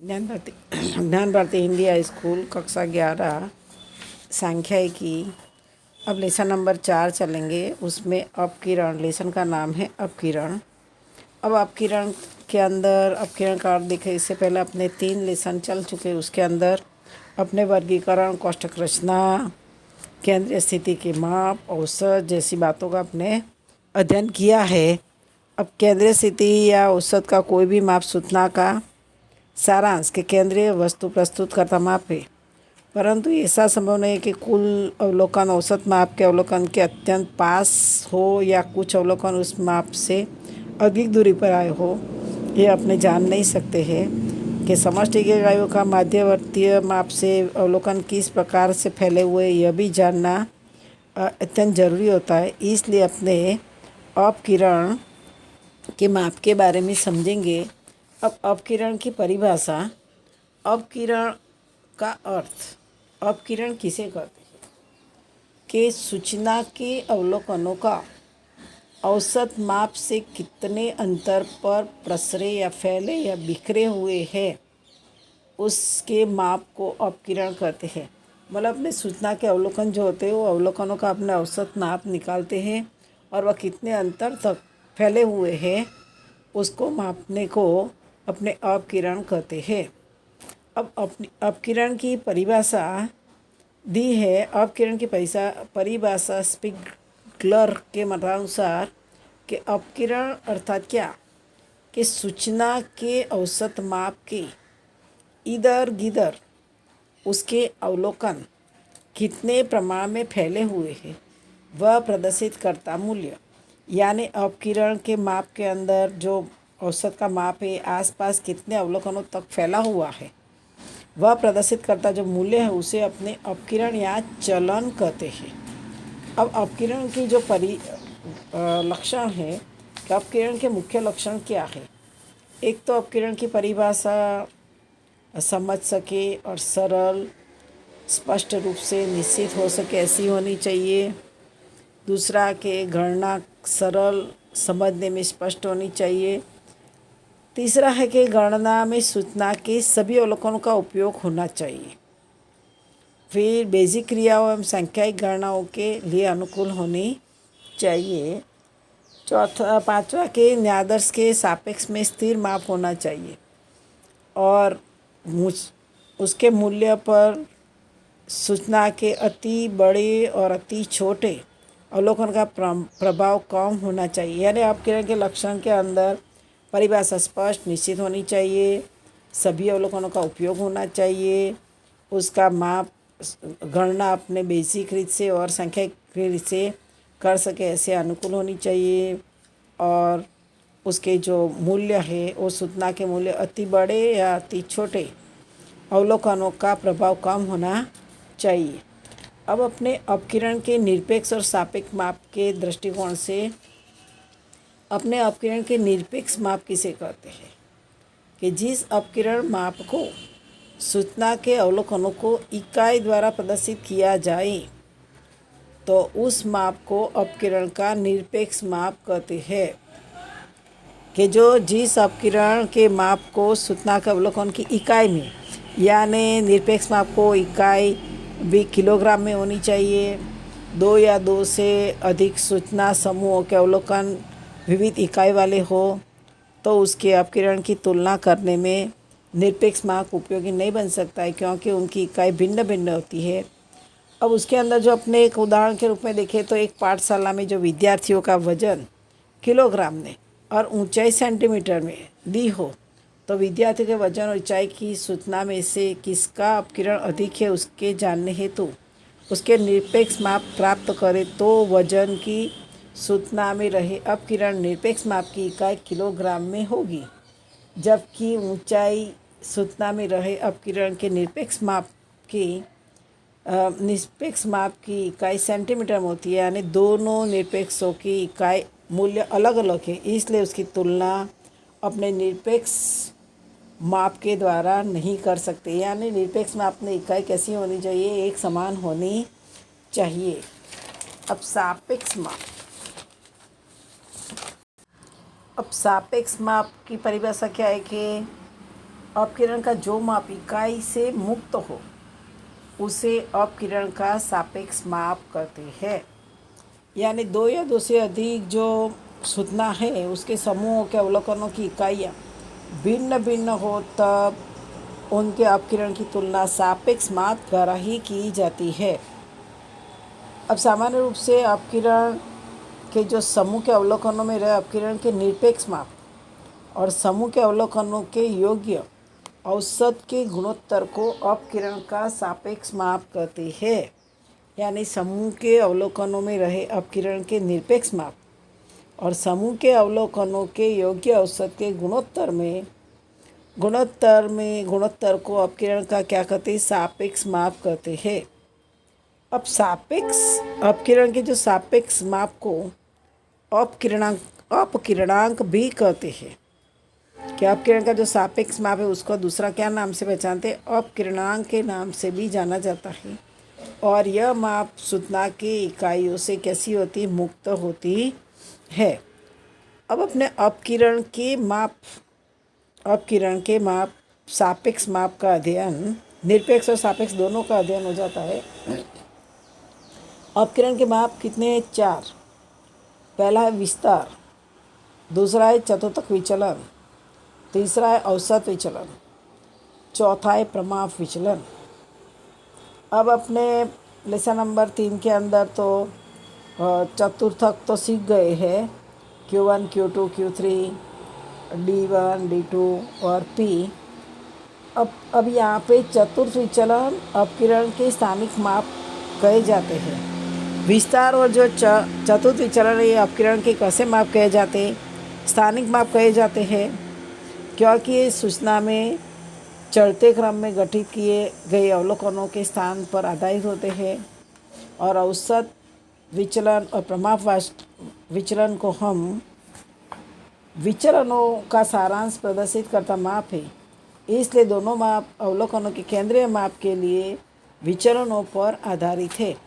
ज्ञान भारती ज्ञान Bharti Hindi high school कक्षा 11 सांख्यिकी। अब लेसन नंबर 4 चलेंगे। उसमें अपकिरण लेसन का नाम है अपकिरण। अब अपकिरण के अंदर अपकिरण का अर्थ देखें। इससे पहले अपने 3 लेसन चल चुके। उसके अंदर अपने वर्गीकरण, कोष्ठक रचना, केंद्रीय स्थिति के माप, औसत जैसी बातों का अपने अध्ययन किया है। अब केंद्रीय स्थिति या औसत का कोई भी माप सूचना का सारांश के केंद्रीय वस्तु प्रस्तुत करता माप है, परंतु ऐसा संभव नहीं है कि कुल अवलोकन औसत माप के अवलोकन के अत्यंत पास हो या कुछ अवलोकन उस माप से अधिक दूरी पर आए हो। ये अपने जान नहीं सकते हैं कि समष्टि के इकाइयों का मध्यवर्तीय माप से अवलोकन किस प्रकार से फैले हुए, यह भी जानना अत्यंत जरूरी होता है। इसलिए अपने अपकिरण के माप के बारे में समझेंगे। अब अपकिरण की परिभाषा। अपकिरण का अर्थ, अपकिरण किसे कहते हैं कि सूचना के अवलोकनों का औसत माप से कितने अंतर पर प्रसरे या फैले या बिखरे हुए हैं, उसके माप को अपकिरण कहते हैं। मतलब अपने सूचना के अवलोकन जो होते हैं वो अवलोकनों का अपना औसत माप निकालते हैं और वह कितने अंतर तक फैले हुए हैं उसको मापने को अपने अपकिरण कहते हैं। अब अपनी अपकिरण की परिभाषा दी है। अपकिरण की परिभाषा स्पिगलर के मतानुसार कि अपकिरण अर्थात क्या कि सूचना के औसत माप के इधर गिधर उसके अवलोकन कितने प्रमाण में फैले हुए हैं वह प्रदर्शित करता मूल्य, यानी अपकिरण के माप के अंदर जो औसत का माप है आसपास कितने अवलोकनों तक फैला हुआ है वह प्रदर्शित करता जो मूल्य है उसे अपने अपकिरण या चलन कहते हैं। अब अपकिरण की जो लक्षण है कि अपकिरण के मुख्य लक्षण क्या है। एक तो अपकिरण की परिभाषा समझ सके और सरल स्पष्ट रूप से निश्चित हो सके ऐसी होनी चाहिए। दूसरा कि गणना सरल समझने में स्पष्ट होनी चाहिए। तीसरा है कि गणना में सूचना के सभी अवलोकनों का उपयोग होना चाहिए। फिर बेसिक क्रियाओं एवं सांख्यिक गणनाओं के लिए अनुकूल होनी चाहिए। चौथा पांचवा के न्यायादर्श के सापेक्ष में स्थिर माप होना चाहिए और उसके मूल्य पर सूचना के अति बड़े और अति छोटे अवलोकन का प्रभाव कम होना चाहिए। यानी अपकिरण के लक्षण के अंदर परिभाषा स्पष्ट निश्चित होनी चाहिए, सभी अवलोकनों का उपयोग होना चाहिए, उसका माप गणना अपने बेसिक रीत से और सांख्यिक रीत से कर सके ऐसे अनुकूल होनी चाहिए और उसके जो मूल्य है वो सूचना के मूल्य अति बड़े या अति छोटे अवलोकनों का प्रभाव कम होना चाहिए। अब अपने अपकिरण के निरपेक्ष और सापेक्ष माप के दृष्टिकोण से अपने अपकिरण के निरपेक्ष माप किसे कहते हैं कि जिस अपकिरण माप को सूचना के अवलोकनों को इकाई द्वारा प्रदर्शित किया जाए तो उस माप को अपकिरण का निरपेक्ष माप कहते हैं। कि जो जिस अपकिरण के माप को सूचना के अवलोकन की इकाई में, यानी निरपेक्ष माप को इकाई भी किलोग्राम में होनी चाहिए। 2 या 2 से अधिक सूचना समूहों के अवलोकन विविध इकाई वाले हो तो उसके अपकिरण की तुलना करने में निरपेक्ष माप उपयोगी नहीं बन सकता है, क्योंकि उनकी इकाई भिन्न भिन्न होती है। अब उसके अंदर जो अपने एक उदाहरण के रूप में देखें तो एक पाठशाला में जो विद्यार्थियों का वजन किलोग्राम में और ऊंचाई सेंटीमीटर में दी हो तो विद्यार्थी के वजन और ऊंचाई की सूचना में से किसका अपकिरण अधिक है उसके जानने हेतु उसके निरपेक्ष माप प्राप्त करें तो वजन की सूचना में रहे अपकिरण निरपेक्ष माप की इकाई किलोग्राम में होगी, जबकि ऊंचाई सूचना में रहे अपकिरण के निरपेक्ष माप की इकाई सेंटीमीटर में होती है। यानी दोनों निरपेक्षों की इकाई मूल्य अलग अलग है, इसलिए उसकी तुलना अपने निरपेक्ष माप के द्वारा नहीं कर सकते। यानी निरपेक्ष माप में इकाई कैसी होनी चाहिए, एक समान होनी चाहिए। अब सापेक्ष माप। अब सापेक्ष माप की परिभाषा क्या है कि अपकिरण का जो माप इकाई से मुक्त हो उसे अपकिरण का सापेक्ष माप कहते हैं। यानी दो या दो से अधिक जो सूचना है उसके समूहों के अवलोकनों की इकाइयाँ भिन्न भिन्न हो तब उनके अपकिरण की तुलना सापेक्ष माप द्वारा ही की जाती है। अब सामान्य रूप से अपकिरण के जो समूह के अवलोकनों में रहे अपकिरण के निरपेक्ष माप और समूह के अवलोकनों के योग्य औसत के गुणोत्तर को अपकिरण का सापेक्ष माप कहते हैं। यानी समूह के अवलोकनों में रहे अपकिरण के निरपेक्ष माप और समूह के अवलोकनों के योग्य औसत के गुणोत्तर को अपकिरण का क्या कहते हैं? सापेक्ष माप कहते हैं। अब सापेक्ष अपकिरण के जो सापेक्ष माप को अपकिरणांक भी कहते हैं। कि अपकिरण का जो सापेक्ष माप है उसको दूसरा क्या नाम से पहचानते हैं? अपकिरणांक के नाम से भी जाना जाता है। और यह माप सूचना की इकाइयों से कैसी होती? मुक्त होती है। अब अपने अपकिरण के माप सापेक्ष माप का अध्ययन, निरपेक्ष और सापेक्ष दोनों का अध्ययन हो जाता है। अपकिरण के माप कितने हैं? 4। पहला है विस्तार, दूसरा है चतुर्थक विचलन, तीसरा है औसत विचलन, चौथा है प्रमाप विचलन। अब अपने लेसन नंबर 3 के अंदर तो चतुर्थक तो सीख गए हैं, Q1, Q2, Q3, D1, D2 और P। अब यहाँ पे चतुर्थ विचलन अपकिरण के स्थानिक माप कहे जाते हैं। विस्तार और जो चतुर्थ विचलन है ये अपकिरण के कैसे माप कहे जाते हैं? स्थानिक माप कहे जाते हैं, क्योंकि ये सूचना में चढ़ते क्रम में गठित किए गए अवलोकनों के स्थान पर आधारित होते हैं। और औसत विचलन और प्रमाप विचलन को हम विचलनों का सारांश प्रदर्शित करता माप है, इसलिए दोनों माप अवलोकनों के केंद्रीय माप के लिए विचलनों पर आधारित है।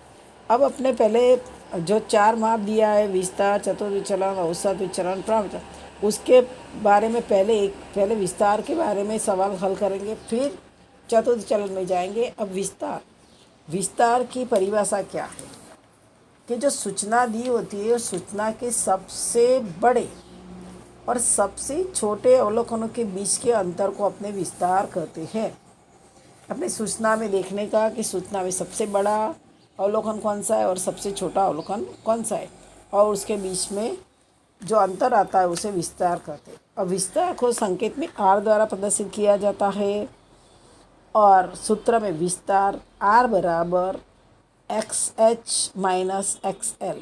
अब अपने पहले जो 4 माप दिया है, विस्तार, चतुर्थ विचलन, औसत विचलन, प्रमाप विचलन, उसके बारे में पहले विस्तार के बारे में सवाल हल करेंगे, फिर चतुर्थ विचलन में जाएंगे। अब विस्तार की परिभाषा क्या है? कि जो सूचना दी होती है सूचना के सबसे बड़े और सबसे छोटे अवलोकनों के बीच के अंतर को अपने विस्तार कहते हैं। अपने सूचना में देखने का कि सूचना में सबसे बड़ा अवलोकन कौन सा है और सबसे छोटा अवलोकन कौन सा है, और उसके बीच में जो अंतर आता है उसे विस्तार कहते हैं। अब विस्तार को संकेत में R द्वारा प्रदर्शित किया जाता है और सूत्र में विस्तार R बराबर XH माइनस XL।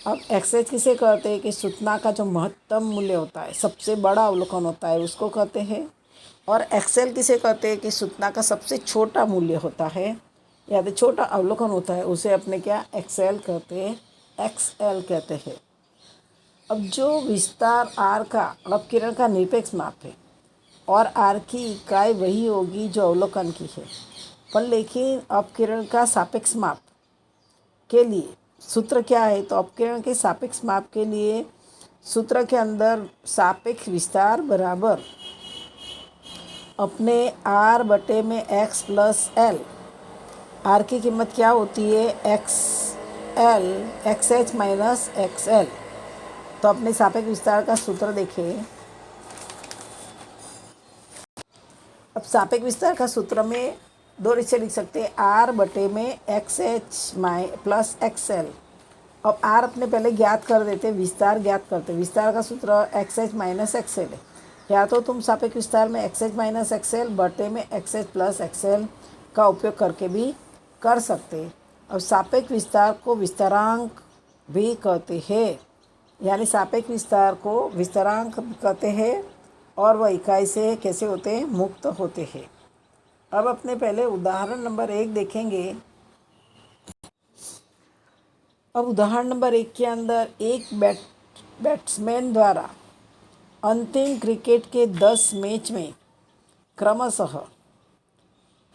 अब XH किसे कहते हैं? कि सूचना का जो महत्तम मूल्य होता है, सबसे बड़ा अवलोकन होता है, उसको कहते हैं। और XL किसे कहते हैं? कि सूचना का सबसे छोटा मूल्य होता है या तो छोटा अवलोकन होता है, उसे अपने क्या XL कहते हैं, XL कहते हैं। अब जो विस्तार R का अपकिरण का निरपेक्ष माप है और R की इकाई वही होगी जो अवलोकन की है, पर लेकिन अपकिरण का सापेक्ष माप के लिए सूत्र क्या है? तो अपकिरण के सापेक्ष माप के लिए सूत्र के अंदर सापेक्ष विस्तार बराबर अपने R बटे में X प्लस L। R की कीमत क्या होती है? XH minus XL। तो अपने सापेक्ष विस्तार का सूत्र देखें। अब सापेक्ष विस्तार का सूत्र में 2 रिश्ते लिख सकते हैं, R बटे में XH प्लस XL। अब R अपने पहले ज्ञात कर देते, विस्तार ज्ञात करते। विस्तार का सूत्र XH माइनस XL है, या तो तुम सापेक्ष विस्तार में XH माइनस XL बटे में XH प्लस XL का उपयोग करके भी कर सकते। अब सापेक्ष विस्तार को विस्तारांक भी कहते हैं, यानी सापेक्ष विस्तार को विस्तारांक कहते हैं और वह इकाई से कैसे होते हैं? मुक्त होते हैं। अब अपने पहले उदाहरण नंबर 1 देखेंगे। अब उदाहरण नंबर 1 के अंदर एक बैट्समैन द्वारा अंतिम क्रिकेट के 10 मैच में क्रमशः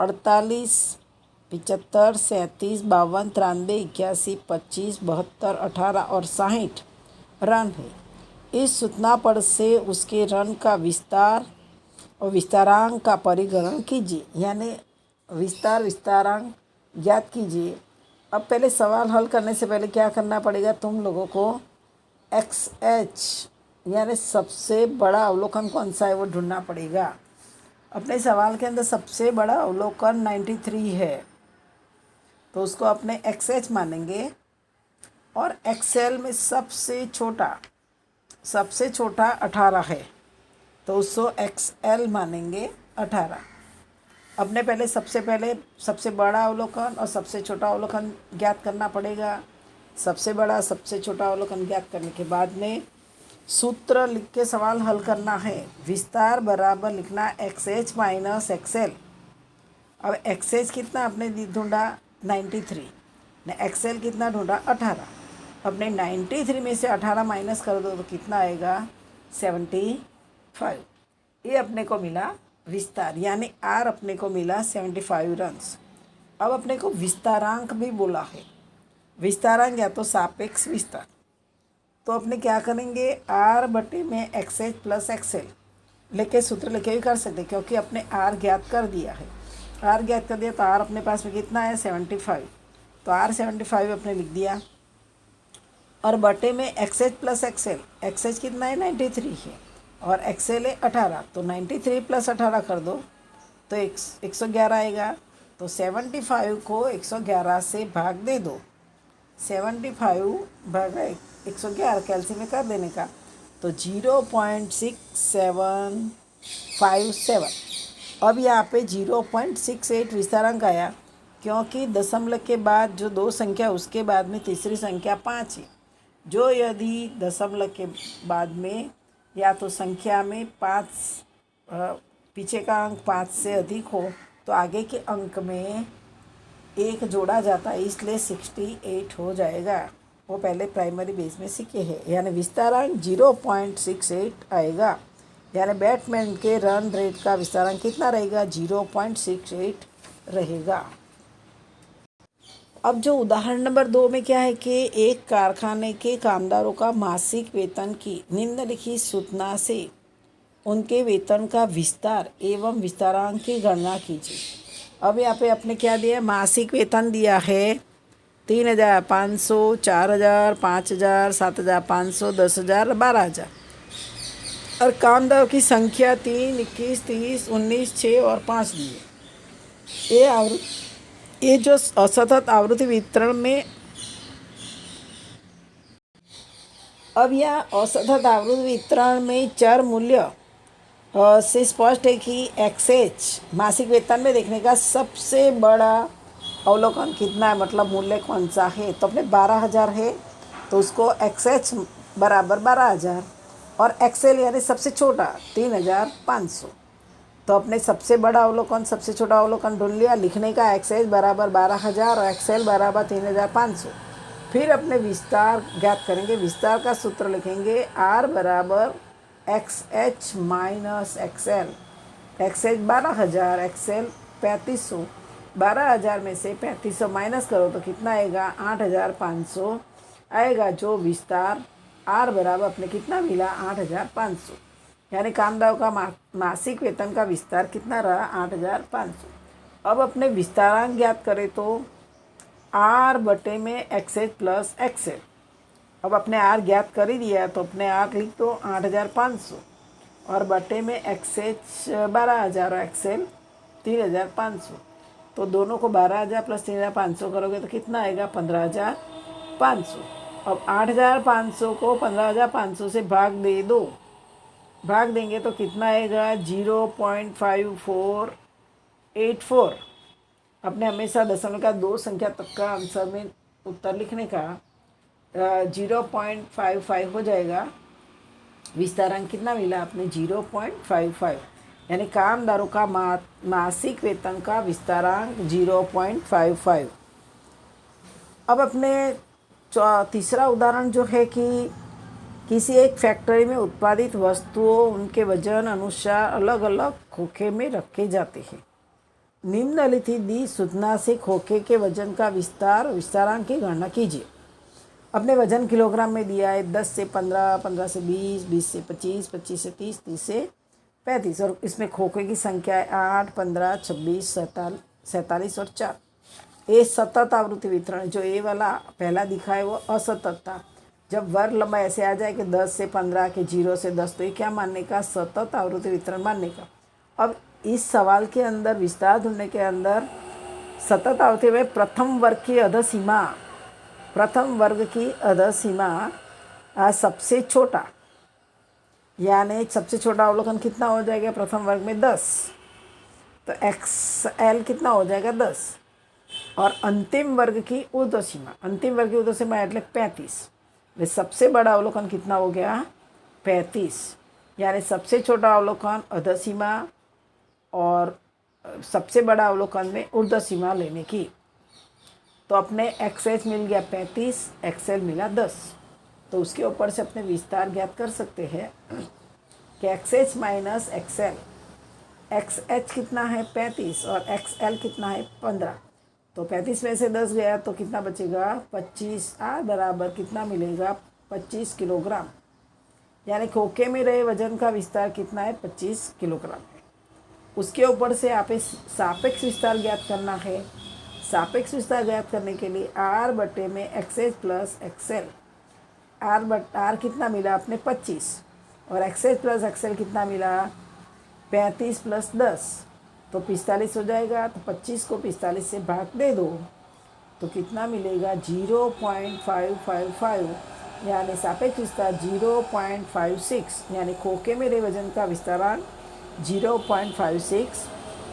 48, 75, 37, 52, 93, 81, 25, 72, 18 और 60 रन है। इस सूचना पर से उसके रन का विस्तार और विस्तारांक का परिगणन कीजिए, यानी विस्तारांक ज्ञात कीजिए। अब पहले सवाल हल करने से पहले क्या करना पड़ेगा तुम लोगों को, एक्स एच यानी सबसे बड़ा अवलोकन कौन सा है वो ढूंढना पड़ेगा। अपने सवाल के अंदर सबसे बड़ा अवलोकन 93 है, तो उसको अपने एक्स एच मानेंगे। और एक्सेल में सबसे छोटा 18 है, तो उसको एक्स एल मानेंगे 18। अपने पहले सबसे बड़ा अवलोकन और सबसे छोटा अवलोकन ज्ञात करना पड़ेगा। सबसे बड़ा सबसे छोटा अवलोकन ज्ञात करने के बाद में सूत्र लिख के सवाल हल करना है। विस्तार बराबर लिखना एक्स एच माइनस एक्सेल। अब एक्स एच कितना आपने ढूंढा 93 ने, एक्सेल कितना ढूंढा 18। अपने 93 में से 18 माइनस कर दो तो कितना आएगा 75। ये अपने को मिला विस्तार, यानी आर अपने को मिला 75 रन्स। अब अपने को विस्तारांक भी बोला है। विस्तारांक या तो सापेक्ष विस्तार, तो अपने क्या करेंगे आर बटे में एक्स एच प्लस एक्सेल लेके सूत्र लेके भी कर सकते, क्योंकि अपने आर ज्ञात कर दिया है। आर ज्ञात कर दिया तो आर अपने पास में कितना है 75, तो आर 75 अपने लिख दिया। और बटे में X H plus X L, X H कितना है 93 है और एक्सेल है 18, तो 93 प्लस 18 कर दो तो 111 आएगा। तो 75 को 111 से भाग दे दो, 75 भागा 111 कैल्सी में कर देने का, तो 0.6757। अब यहाँ पे 0.68 विस्तारांक आया, क्योंकि दशमलव के बाद जो दो संख्या उसके बाद में तीसरी संख्या 5 है। जो यदि दशमलव के बाद में या तो संख्या में 5 पीछे का अंक 5 से अधिक हो तो आगे के अंक में 1 जोड़ा जाता है, इसलिए 68 हो जाएगा। वो पहले प्राइमरी बेस में सीखे हैं, यानी विस्तारांक 0.68 आएगा। यानी बैट्समैन के रन रेट का विस्तारांक कितना रहेगा 0.68 रहेगा। अब जो उदाहरण नंबर 2 में क्या है कि एक कारखाने के कामदारों का मासिक वेतन की निम्नलिखित सूचना से उनके वेतन का विस्तार एवं विस्तारांक की गणना कीजिए। अब यहाँ पे आपने क्या दिया, मासिक वेतन दिया है 3,500, 4,000, 5,000, 7,500, 10,000, 12,000 और कामदारों की संख्या 3, 21, 30, 19, 6 और 5 दिए। ये जो असतत आवृत्ति वितरण में, अब यह असतत आवृत्ति वितरण में चर मूल्य से स्पष्ट है कि एक्स एच मासिक वेतन में देखने का सबसे बड़ा अवलोकन कितना है, मतलब मूल्य कौन सा है। तो अपने 12,000 है तो उसको एक्स एच बराबर 12,000 और एक्सेल यानी सबसे छोटा 3,500। तो अपने सबसे बड़ा अवलोकन सबसे छोटा अवलोकन ढूंढ लिया। लिखने का एक्स एच बराबर 12,000 और एक्सेल बराबर 3,500। फिर अपने विस्तार ज्ञात करेंगे। विस्तार का सूत्र लिखेंगे आर बराबर X H minus X L. X H 12,000, X L 3,500। 12,000 में से 3,500 माइनस करो तो कितना आएगा 8,500 आएगा। जो विस्तार आर बराबर अपने कितना मिला 8,500, यानी कामदारों का मासिक वेतन का विस्तार कितना रहा 8,500। अब अपने विस्तारांक ज्ञात करें तो आर बटे में एक्स एच प्लस एक्सेल। अब अपने आर ज्ञात कर ही दिया तो अपने आर लिख दो 8,500 और बटे में एक्स एच 12,000 और एक्सेल 3,500। तो दोनों को 12,000 प्लस 3,500 करोगे तो कितना आएगा 15,500। अब 8,500 को 15,500 से भाग दे दो, भाग देंगे तो कितना आएगा 0.5484। अपने हमेशा दशमलव का 2 संख्या तक का आंसर में उत्तर लिखने का 0.55 हो जाएगा। विस्तारांक कितना मिला आपने 0.55, यानी कामदारों का मासिक वेतन का विस्तारांक 0.55। अब अपने तीसरा उदाहरण जो है कि किसी एक फैक्ट्री में उत्पादित वस्तुओं उनके वजन अनुसार अलग अलग खोखे में रखे जाते हैं। निम्नलिखित दी सूचना से खोखे के वजन का विस्तारांक की गणना कीजिए। अपने वजन किलोग्राम में दिया है 10 से 15, 15 से 20, 20 से 25, 25 से 30, 30 से 35 और इसमें खोखे की संख्या है 8, 15, 26, 47 और 4। ये सतत आवृत्ति वितरण, जो ये वाला पहला दिखा है वो असतत था। जब वर्ग लंबाई ऐसे आ जाए कि 10 से 15 के 0 से 10, तो ये क्या मानने का, सतत आवृत्ति वितरण मानने का। अब इस सवाल के अंदर विस्तार ढूंढने के अंदर सतत आवृत्ति में प्रथम वर्ग की अधसीमा, प्रथम वर्ग की अधसीमा सबसे छोटा, यानी सबसे छोटा अवलोकन कितना हो जाएगा प्रथम वर्ग में 10, तो XL कितना हो जाएगा 10। और अंतिम वर्ग की ऊर्ध्व सीमा, अंतिम वर्ग की ऊर्ध्व सीमा एटले 35, वे सबसे बड़ा अवलोकन कितना हो गया 35, यानी सबसे छोटा अवलोकन अधसीमा और सबसे बड़ा अवलोकन में ऊर्ध्व सीमा लेने की। तो अपने XH मिल गया 35, XL मिला 10, तो उसके ऊपर से अपने विस्तार ज्ञात कर सकते हैं कि XH माइनस XL, XH कितना है 35 और XL कितना है 15, तो 35 में से 10 गया तो कितना बचेगा 25, बराबर कितना मिलेगा 25 किलोग्राम, यानी खोखे में रहे वजन का विस्तार कितना है 25 किलोग्राम है। उसके ऊपर से आप सापेक्ष विस्तार ज्ञात करना है। सापेक्ष विस्तार ज्ञात करने के लिए R बटे में XH प्लस XL, R कितना मिला आपने 25 और XH प्लस XL कितना मिला 35 प्लस 10, तो 45 हो जाएगा। तो 25 को 45 से भाग दे दो तो कितना मिलेगा 0.555, यानी सापेक्ष विस्तार 0.56, यानी खोखे में रहे वजन का विस्तारांक 0.56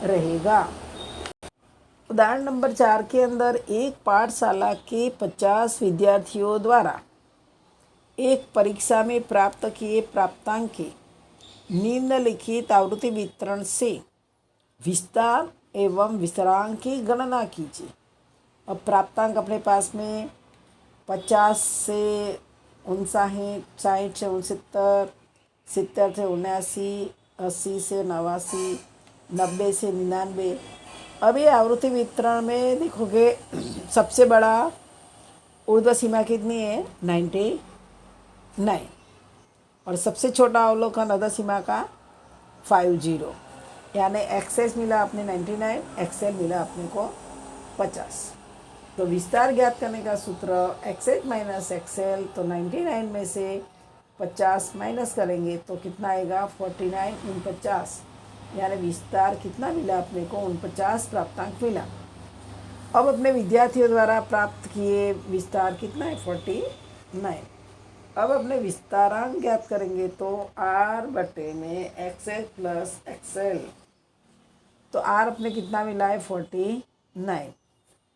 रहेगा। उदाहरण नंबर 4 के अंदर एक पाठशाला के 50 विद्यार्थियों द्वारा एक परीक्षा में प्राप्त किए प्राप्तांक के निम्नलिखित आवृत्ति वितरण से विस्तार एवं विस्तारांक की गणना कीजिए। अब प्राप्तांक अपने पास में 50 से 59, 60 से 69, 70 से 79, 80 से 89, 90 से 99। अब ये आवृत्ति वितरण में देखोगे सबसे बड़ा ऊर्ध्व सीमा कितनी है 99 और सबसे छोटा अवलोकन अधः सीमा का 50, यानी XS मिला अपने 99, XL मिला अपने को 50। तो विस्तार ज्ञात करने का सूत्र XH माइनस XL, तो 99 में से 50 माइनस करेंगे तो कितना आएगा 49 × 50, यानी विस्तार कितना मिला अपने को 49 प्राप्तांक मिला। अब अपने विद्यार्थियों द्वारा प्राप्त किए विस्तार कितना है 49। अब अपने विस्तारांक ज्ञात करेंगे तो R बटे में XH प्लस XL, तो R अपने कितना मिला है 49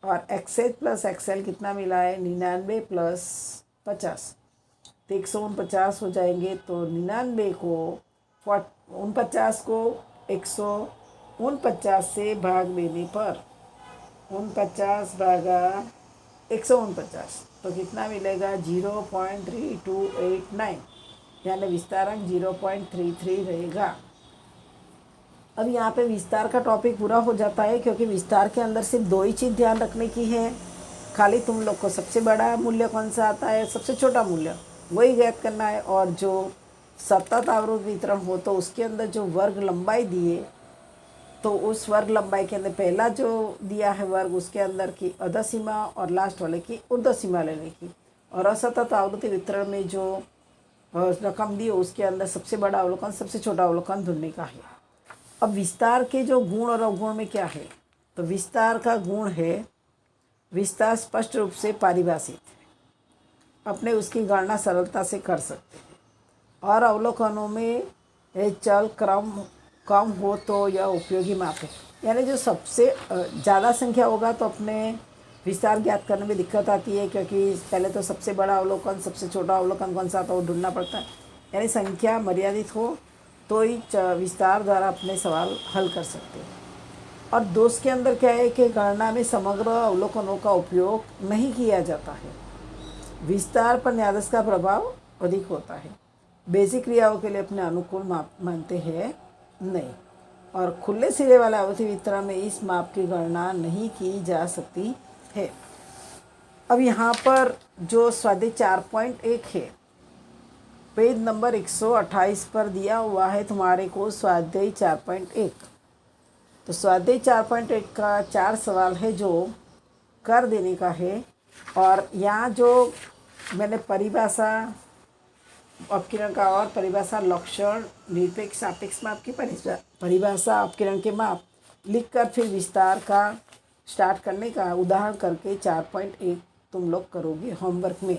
और XH प्लस XL कितना मिला है 99 प्लस 50, तो 149 हो जाएंगे। तो 99 को 49 को 149 से भाग देने पर 49 भागा 149, तो कितना मिलेगा 0.3289, यानी विस्तारांक 0.33 रहेगा। अब यहाँ पे विस्तार का टॉपिक पूरा हो जाता है, क्योंकि विस्तार के अंदर सिर्फ दो ही चीज़ ध्यान रखने की है। खाली तुम लोग को सबसे बड़ा मूल्य कौन सा आता है, सबसे छोटा मूल्य वही ज्ञात करना है। और जो सतत आवृत्ति वितरण हो तो उसके अंदर जो वर्ग लंबाई दिए, तो उस वर्ग लंबाई के अंदर पहला जो दिया है वर्ग, उसके अंदर की अधः सीमा और लास्ट वाले की ऊर्ध्व सीमा लेने की। और असतत आवृत्ति वितरण में जो रकम दी उसके अंदर सबसे बड़ा अवलोकन सबसे छोटा अवलोकन ढूंढने का है। अब विस्तार के जो गुण और अवगुण में क्या है, तो विस्तार का गुण है विस्तार स्पष्ट रूप से परिभाषित है, अपने उसकी गणना सरलता से कर सकते हैं। और अवलोकनों में चल क्रम कम हो तो यह उपयोगी माप है, यानी जो सबसे ज़्यादा संख्या होगा तो अपने विस्तार ज्ञात करने में दिक्कत आती है, क्योंकि पहले तो सबसे बड़ा अवलोकन सबसे छोटा अवलोकन कौन सा था वो ढूंढना पड़ता है। यानी संख्या मर्यादित हो तो ही विस्तार द्वारा अपने सवाल हल कर सकते हैं। और दोष के अंदर क्या है कि गणना में समग्र अवलोकनों का उपयोग नहीं किया जाता है, विस्तार पर न्यायाधीश का प्रभाव अधिक होता है, बेसिक क्रियाओं के लिए अपने अनुकूल माप मानते हैं नहीं, और खुले सिरे वाले आवृत्ति वितरण में इस माप की गणना नहीं की जा सकती है। अब यहाँ पर जो स्वाध्याय 4.1 है पेज नंबर 128 पर दिया हुआ है तुम्हारे को स्वाध्याय 4.1। तो स्वाध्याय 4.1 का 4 सवाल है जो कर देने का है। और यहाँ जो मैंने परिभाषा अपकिरण का और परिभाषा लक्षण निरपेक्ष सापेक्ष माप की परिभाषा अपकिरण के माप लिखकर फिर विस्तार का स्टार्ट करने का उदाहरण करके 4.1 तुम लोग करोगे होमवर्क में।